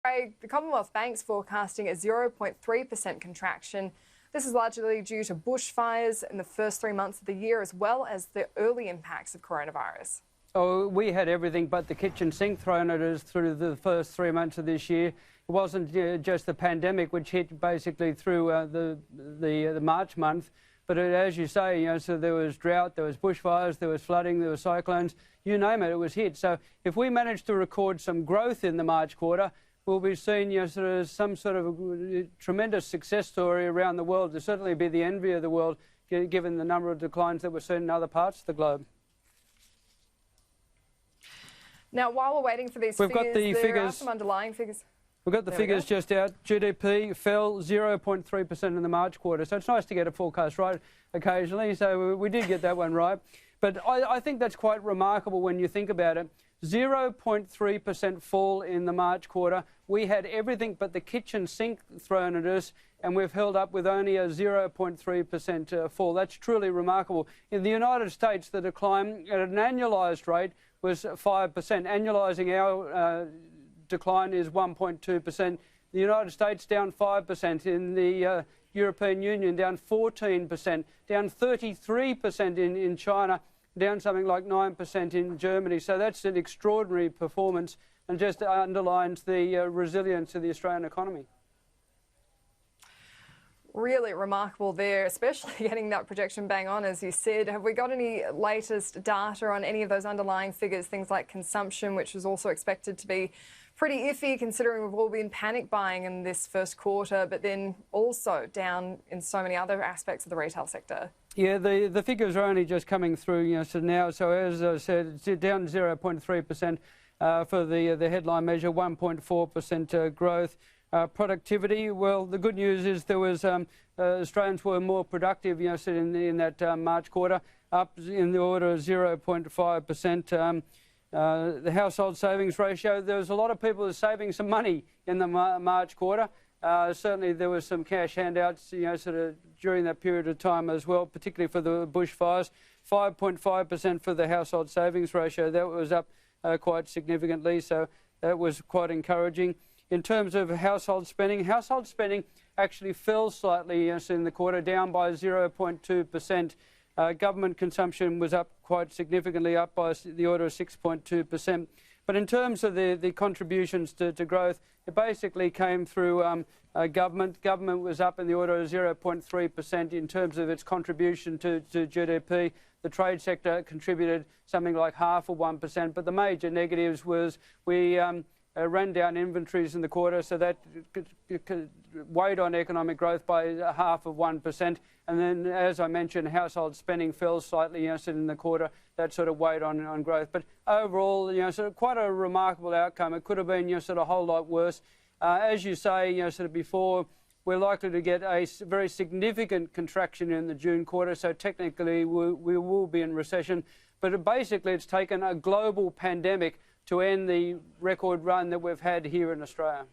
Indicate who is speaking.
Speaker 1: Craig, the Commonwealth Bank's forecasting a 0.3% contraction. This is largely due to bushfires in the first 3 months of the year, as well as the early impacts of coronavirus.
Speaker 2: Oh, we had everything but the kitchen sink thrown at us through the first 3 months of this year. It wasn't just the pandemic, which hit basically through the March month. But as you say, so there was drought, there was bushfires, there was flooding, there were cyclones, you name it, it was hit. So if we manage to record some growth in the March quarter, we'll be seeing some sort of a tremendous success story around the world. It'll certainly be the envy of the world, given the number of declines that we're seeing in other parts of the globe.
Speaker 1: Now, while we're waiting for these there are some underlying figures.
Speaker 2: We've got the figures just out. GDP fell 0.3% in the March quarter. So it's nice to get a forecast right occasionally. So we did get that one right. But I think that's quite remarkable when you think about it. 0.3% fall in the March quarter. We had everything but the kitchen sink thrown at us, and we've held up with only a 0.3% fall. That's truly remarkable. In the United States, the decline at an annualised rate was 5%. Annualising our decline is 1.2%. The United States down 5%. In the European Union down 14%. Down 33% in China. Down something like 9% in Germany. So that's an extraordinary performance and just underlines the resilience of the Australian economy.
Speaker 1: Really remarkable there, especially getting that projection bang on, as you said. Have we got any latest data on any of those underlying figures, things like consumption, which is also expected to be pretty iffy considering we've all been panic buying in this first quarter, but then also down in so many other aspects of the retail sector?
Speaker 2: Yeah, the figures are only just coming through now. So as I said, it's down 0.3% for the headline measure, 1.4% growth. Productivity, well, the good news is there was Australians were more productive, in that March quarter, up in the order of 0.5%. The household savings ratio, there was a lot of people saving some money in the March quarter. Certainly there was some cash handouts, during that period of time as well, particularly for the bushfires. 5.5% for the household savings ratio. That was up quite significantly, so that was quite encouraging. In terms of household spending actually fell slightly in the quarter, down by 0.2%. Government consumption was up quite significantly, up by the order of 6.2%. But in terms of the contributions to growth, it basically came through government. Government was up in the order of 0.3% in terms of its contribution to GDP. The trade sector contributed something like 0.5%, but the major negatives was we ran down inventories in the quarter, so that weighed on economic growth by 0.5%. And then, as I mentioned, household spending fell slightly in the quarter. That sort of weighed on growth. But overall, sort of quite a remarkable outcome. It could have been sort of a whole lot worse. As you say, sort of before, we're likely to get a very significant contraction in the June quarter. So technically, we will be in recession. But basically, it's taken a global pandemic to end the record run that we've had here in Australia.